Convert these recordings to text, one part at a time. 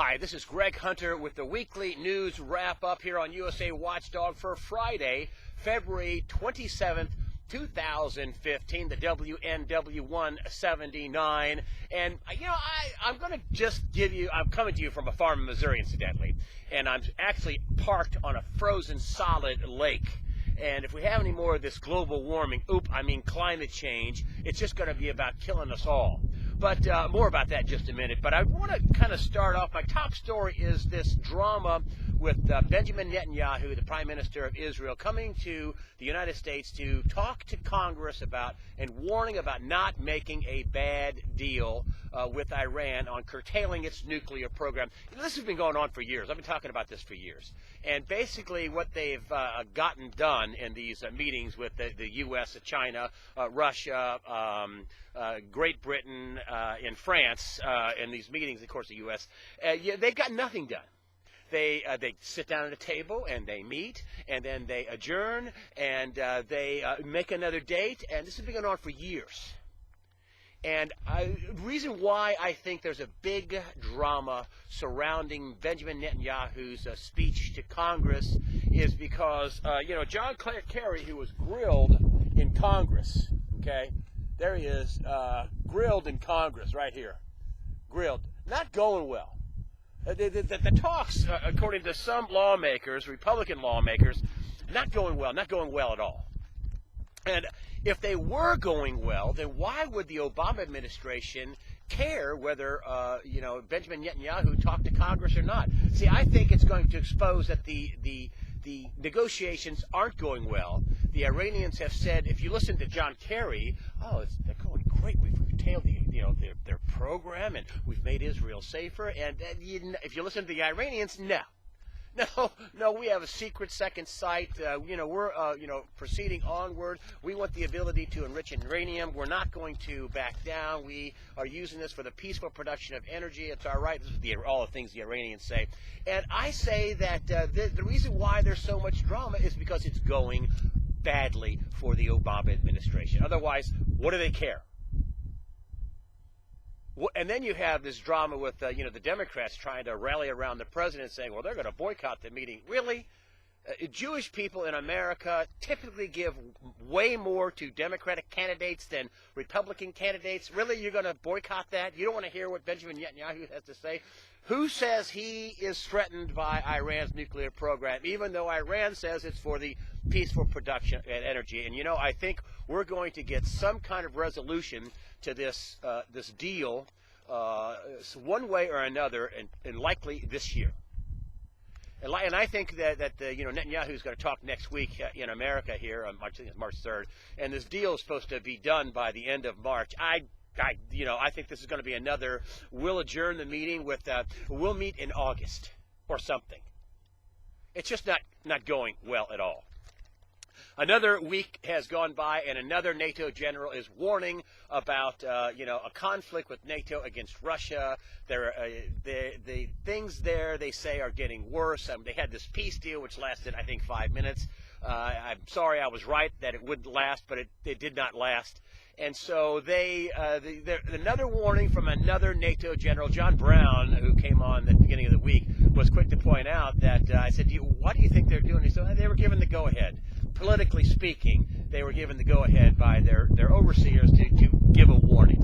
Hi, this is Greg Hunter with the weekly news wrap-up here on USA Watchdog for Friday, February 27th, 2015, the WNW 179. And, I'm going to just I'm coming to you from a farm in Missouri, incidentally, and I'm actually parked on a frozen solid lake. And if we have any more of this global warming, climate change, it's just going to be about killing us all. But more about that in just a minute. But I want to kind of start off. My top story is this drama with Benjamin Netanyahu, the Prime Minister of Israel, coming to the United States to talk to Congress about and warning about not making a bad deal with Iran on curtailing its nuclear program. This has been going on for years. I've been talking about this for years. And basically what they've gotten done in these meetings with the U.S., China, Russia, Great Britain, and France, in these meetings, of course, the U.S., they've got nothing done. They sit down at a table and they meet and then they adjourn and they make another date, and this has been going on for years. And the reason why I think there's a big drama surrounding Benjamin Netanyahu's speech to Congress is because, John Kerry, who was grilled in Congress, okay, there he is, grilled in Congress right here, grilled, not going well. The talks, according to some lawmakers, Republican lawmakers, not going well at all. And if they were going well, then why would the Obama administration care whether, Benjamin Netanyahu talked to Congress or not? See, I think it's going to expose that the negotiations aren't going well. The Iranians have said, if you listen to John Kerry, they're going great. We've curtailed their program, and we've made Israel safer. And if you listen to the Iranians, No, we have a secret second sight. We're proceeding onward. We want the ability to enrich uranium. We're not going to back down. We are using this for the peaceful production of energy. It's our right. This is all the things the Iranians say. And I say that the reason why there's so much drama is because it's going badly for the Obama administration. Otherwise, what do they care? And then you have this drama with, the Democrats trying to rally around the president saying, well, they're going to boycott the meeting. Really? Jewish people in America typically give way more to Democratic candidates than Republican candidates. Really? You're going to boycott that? You don't want to hear what Benjamin Netanyahu has to say? Who says he is threatened by Iran's nuclear program, even though Iran says it's for the peaceful production of energy? And, I think we're going to get some kind of resolution to this deal one way or another, and likely this year. And I think that Netanyahu is going to talk next week in America here on March 3rd, and this deal is supposed to be done by the end of March. I think this is going to be another, we'll adjourn the meeting with, we'll meet in August or something. It's just not going well at all. Another week has gone by, and another NATO general is warning about, a conflict with NATO against Russia. The things there, they say, are getting worse. They had this peace deal, which lasted, I think, 5 minutes. I'm sorry I was right that it wouldn't last, but it did not last. And so another warning from another NATO general, John Brown, who came on at the beginning of the week, was quick to point out that I said, what do you think they're doing? He said, they were given the go-ahead. Politically speaking, they were given the go-ahead by their overseers to give a warning,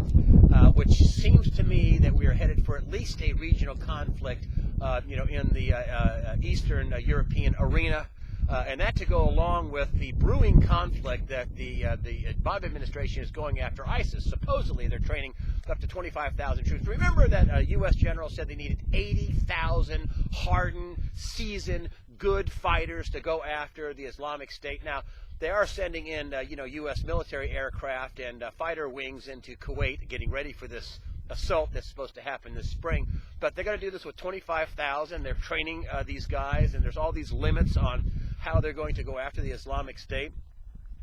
which seems to me that we are headed for at least a regional conflict, in the Eastern European arena. And that to go along with the brewing conflict that the Obama administration is going after ISIS. Supposedly, they're training up to 25,000 troops. Remember that a U.S. general said they needed 80,000 hardened, seasoned, good fighters to go after the Islamic State. Now, they are sending in, U.S. military aircraft and fighter wings into Kuwait, getting ready for this assault that's supposed to happen this spring. But they're going to do this with 25,000. They're training these guys, and there's all these limits on how they're going to go after the Islamic State.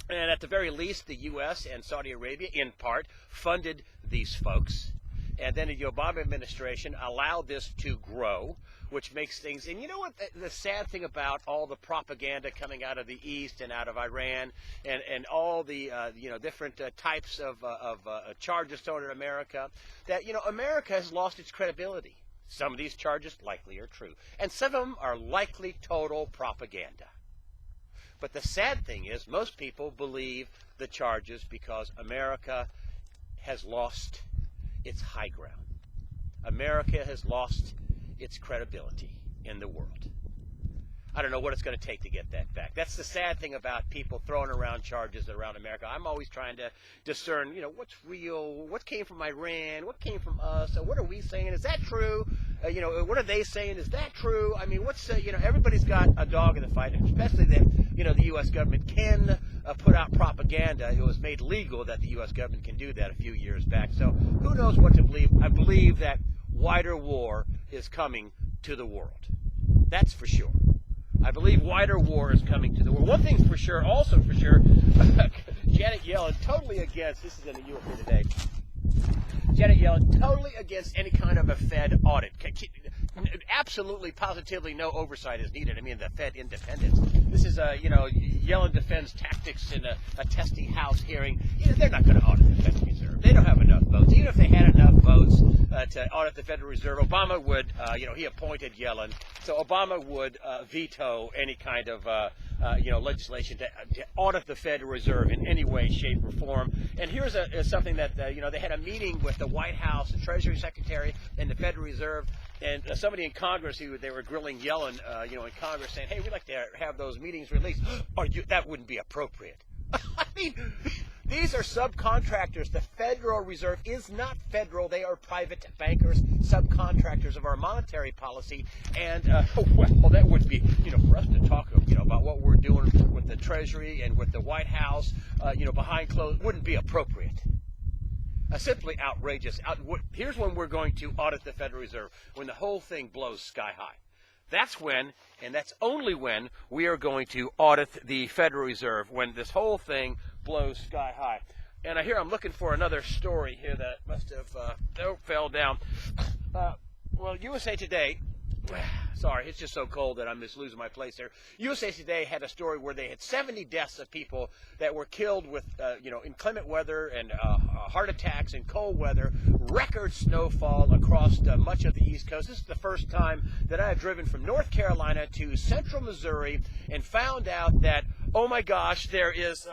And at the very least, the U.S. and Saudi Arabia, in part, funded these folks. And then the Obama administration allowed this to grow, which makes things, and you know what the sad thing about all the propaganda coming out of the East and out of Iran and all the different types of charges thrown at America, that America has lost its credibility. Some of these charges likely are true, and some of them are likely total propaganda. But the sad thing is most people believe the charges because America has lost its high ground. America has lost its credibility in the world. I don't know what it's going to take to get that back. That's the sad thing about people throwing around charges around America. I'm always trying to discern, what's real, what came from Iran, what came from us, what are we saying? Is that true? What are they saying? Is that true? I mean, everybody's got a dog in the fight, especially that, the U.S. government can put out propaganda. It was made legal that the U.S. government can do that a few years back. So who knows what to believe? I believe that wider war is coming to the world. That's for sure. I believe wider war is coming to the world. One thing's for sure, also for sure, Janet Yellen totally against, this is in the USA Today, Janet Yellen totally against any kind of a Fed audit. Absolutely, positively no oversight is needed. I mean, the Fed independence. This is, Yellen defends tactics in a testy House hearing. They're not going to audit the Federal Reserve. They don't have enough votes. Even if they had enough votes to audit the Federal Reserve, Obama would, he appointed Yellen, so Obama would veto any kind of, legislation to audit the Federal Reserve in any way, shape, or form. And here's something that, they had a meeting with the White House, the Treasury Secretary, and the Federal Reserve, and somebody in Congress, they were grilling Yellen, in Congress, saying, hey, we'd like to have those meetings released. That wouldn't be appropriate. I mean, these are subcontractors. The Federal Reserve is not federal. They are private bankers, subcontractors of our monetary policy. And, that would be, for us to talk, about what we're doing with the Treasury and with the White House, behind closed, wouldn't be appropriate. Simply outrageous. Here's when we're going to audit the Federal Reserve, when the whole thing blows sky high. That's when, and that's only when, we are going to audit the Federal Reserve, when this whole thing blows sky high. And I'm looking for another story here that must have fell down. USA Today, sorry, it's just so cold that I'm just losing my place here. USA Today had a story where they had 70 deaths of people that were killed with, inclement weather and heart attacks and cold weather, record snowfall across much of the East Coast. This is the first time that I have driven from North Carolina to central Missouri and found out that, oh my gosh, there is,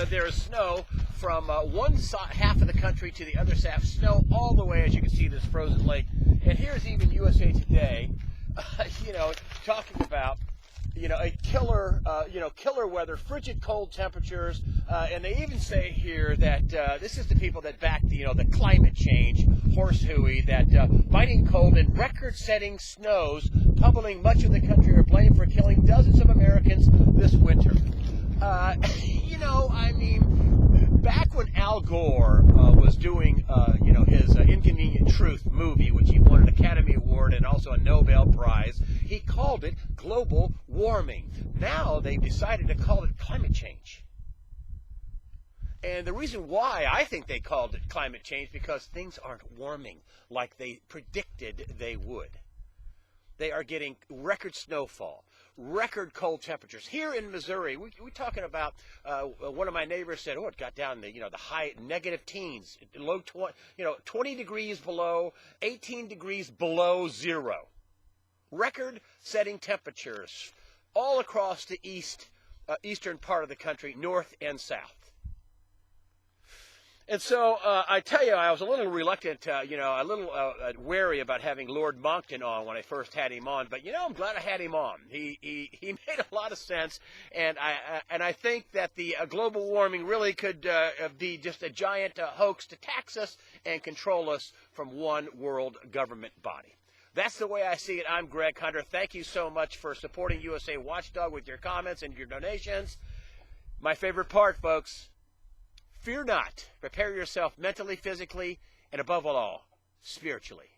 there is snow from one half of the country to the other half, snow all the way, as you can see, this frozen lake. And here's even USA Today, talking about, a killer weather, frigid cold temperatures, and they even say here that this is the people that back the climate change horse hooey, that biting cold and record-setting snows pummeling much of the country are blamed for killing dozens of Americans this winter. Back when Al Gore was doing, his Inconvenient Truth movie, which he won an Academy Award and also a Nobel Prize, he called it global warming. Now they've decided to call it climate change. And the reason why I think they called it climate change, because things aren't warming like they predicted they would. They are getting record snowfall, record cold temperatures. Here in Missouri, we're talking about, one of my neighbors said, it got down to, the high negative teens, low 20 degrees below, 18 degrees below zero. Record-setting temperatures all across the eastern part of the country, north and south. And so I tell you, I was a little reluctant, a little wary about having Lord Monckton on when I first had him on. But I'm glad I had him on. He made a lot of sense, and I think that the global warming really could be just a giant hoax to tax us and control us from one world government body. That's the way I see it. I'm Greg Hunter. Thank you so much for supporting USA Watchdog with your comments and your donations. My favorite part, folks. Fear not. Prepare yourself mentally, physically, and above all, spiritually.